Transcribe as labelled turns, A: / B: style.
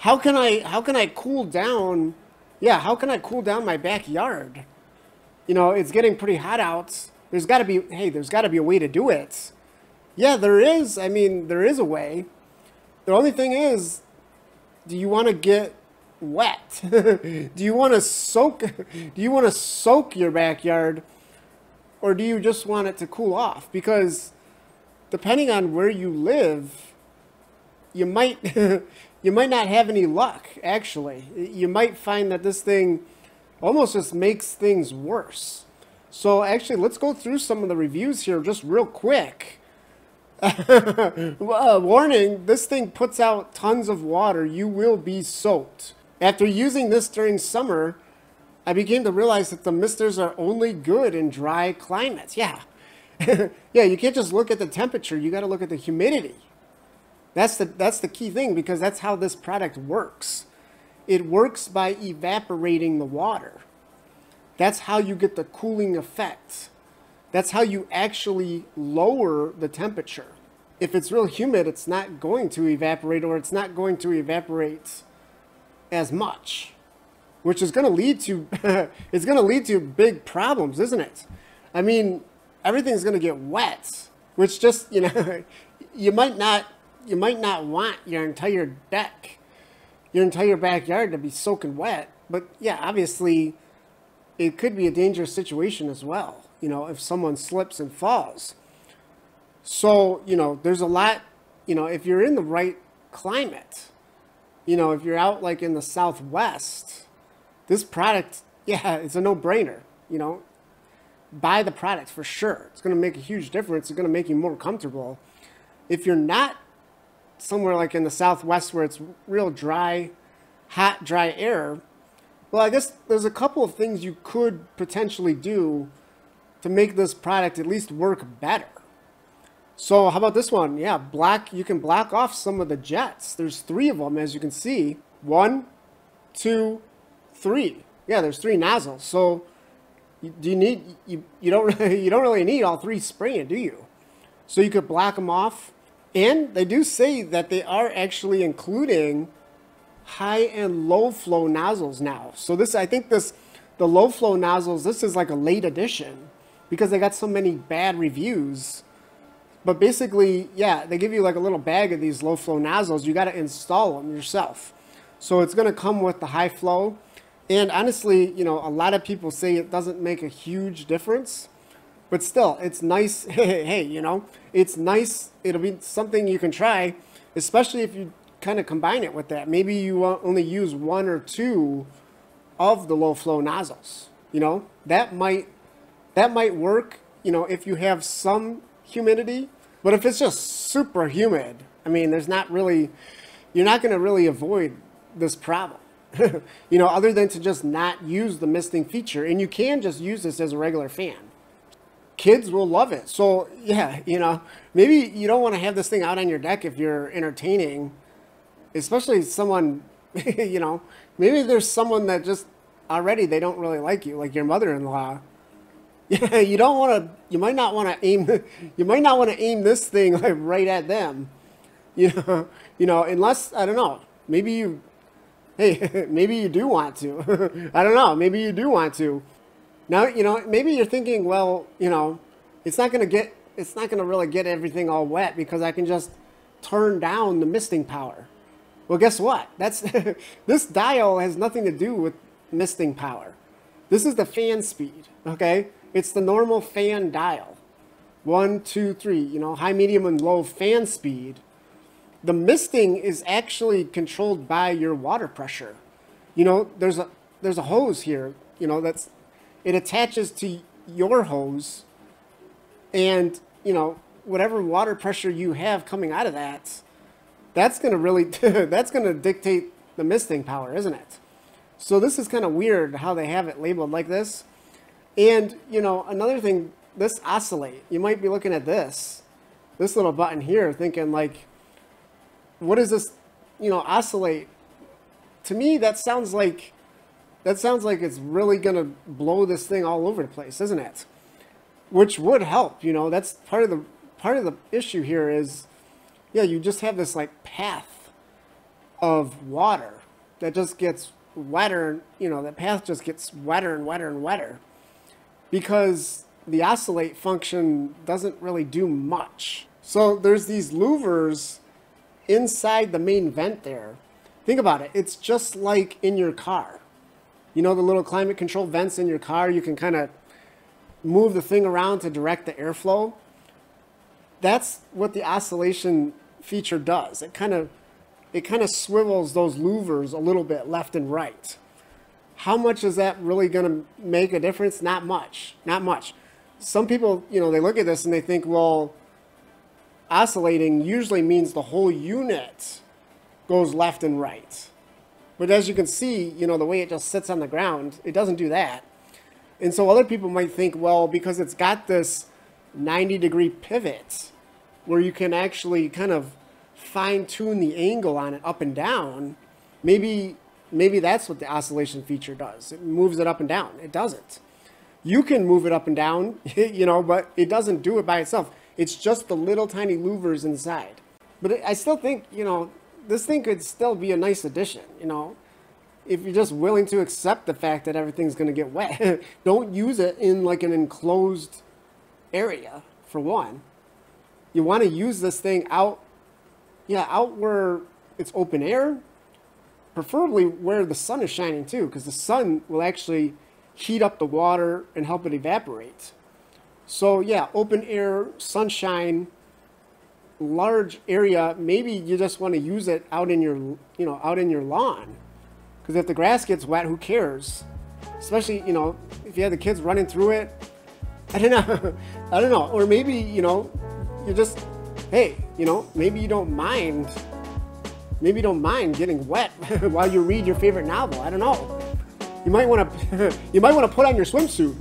A: how can I cool down? Yeah, how can I cool down my backyard? You know, it's getting pretty hot out. There's got to be, hey, there's got to be a way to do it. Yeah, there is. I mean, there is a way. The only thing is, do you want to get wet? Do you want to soak? Do you want to soak your backyard, or do you just want it to cool off? Because depending on where you live, you might you might not have any luck. Actually, you might find that this thing almost just makes things worse. So actually, let's go through some of the reviews here just real quick. Warning, this thing puts out tons of water. You will be soaked. After using this during summer, I began to realize that the misters are only good in dry climates. Yeah. Yeah, you can't just look at the temperature. You got to look at the humidity. That's the key thing, because that's how this product works. It works by evaporating the water. That's how you get the cooling effect. That's how you actually lower the temperature. If it's real humid, it's not going to evaporate, or it's not going to evaporate as much, which is going to lead to it's going to lead to big problems, isn't it? I mean, everything's going to get wet, which just, you know, you might not want your entire deck, your entire backyard to be soaking wet. But yeah, obviously, it could be a dangerous situation as well, you know, if someone slips and falls. So, you know, there's a lot, you know, if you're in the right climate, you know, if you're out like in the Southwest, this product, yeah, it's a no-brainer, you know. Buy the product for sure. It's going to make a huge difference. It's going to make you more comfortable. If you're not somewhere like in the Southwest where it's real dry, hot, dry air, well, I guess there's a couple of things you could potentially do to make this product at least work better. So how about this one? Yeah, you can block off some of the jets. There's 3 of them, as you can see. 1, 2, 3. Yeah, there's 3 nozzles. So you don't really need all 3 spraying, do you? So you could block them off. And they do say that they are actually including high and low flow nozzles now. So I think the low flow nozzles, this is like a late addition because they got so many bad reviews. But basically, yeah, they give you like a little bag of these low flow nozzles. You got to install them yourself. So it's going to come with the high flow. And honestly, you know, a lot of people say it doesn't make a huge difference. But still, it's nice. Hey, you know, it's nice. It'll be something you can try, especially if you kind of combine it with that. Maybe you only use 1 or 2 of the low flow nozzles. You know, that might work, you know, if you have some humidity. But if it's just super humid, I mean, you're not going to really avoid this problem. You know, other than to just not use the misting feature. And you can just use this as a regular fan. Kids will love it. So yeah, you know, maybe you don't want to have this thing out on your deck if you're entertaining, especially someone, you know, maybe there's someone that just already they don't really like you, like your mother-in-law. Yeah, you might not want to aim this thing like right at them. You know, unless, I don't know, maybe you do want to. I don't know, maybe you do want to. Now, you know, maybe you're thinking, well, you know, it's not going to really get everything all wet because I can just turn down the misting power. Well, guess what? This dial has nothing to do with misting power. This is the fan speed, okay? It's the normal fan dial. 1, 2, 3, you know, high, medium, and low fan speed. The misting is actually controlled by your water pressure. You know, there's a hose here, you know, it attaches to your hose, and, you know, whatever water pressure you have coming out of that's going to really, that's going to dictate the misting power, isn't it? So this is kind of weird how they have it labeled like this. And, you know, another thing, this oscillate, you might be looking at this little button here thinking like, what is this, you know, oscillate? To me, that sounds like it's really going to blow this thing all over the place, isn't it? Which would help, you know. That's part of the issue here is, yeah, you just have this like path of water that just gets wetter, you know, the path just gets wetter and wetter and wetter because the oscillate function doesn't really do much. So there's these louvers inside the main vent there. Think about it. It's just like in your car. You know the little climate control vents in your car? You can kind of move the thing around to direct the airflow. That's what the oscillation feature does. It kind of swivels those louvers a little bit left and right. How much is that really going to make a difference? Not much. Not much. Some people, you know, they look at this and they think, well, oscillating usually means the whole unit goes left and right. But as you can see, you know, the way it just sits on the ground, it doesn't do that. And so other people might think, well, because it's got this 90-degree pivot where you can actually kind of fine-tune the angle on it up and down, maybe that's what the oscillation feature does. It moves it up and down. It doesn't. You can move it up and down, you know, but it doesn't do it by itself. It's just the little tiny louvers inside. But I still think, you know, this thing could still be a nice addition, you know, if you're just willing to accept the fact that everything's going to get wet. Don't use it in like an enclosed area, for one. You want to use this thing out where it's open air, preferably where the sun is shining too, because the sun will actually heat up the water and help it evaporate. So yeah, open air, sunshine, large area. Maybe you just want to use it out in your, you know, out in your lawn, because if the grass gets wet, who cares? Especially, you know, if you have the kids running through it. I don't know. Or maybe, you know, you just, hey, you know, maybe you don't mind getting wet while you read your favorite novel. I don't know. You might want to put on your swimsuit.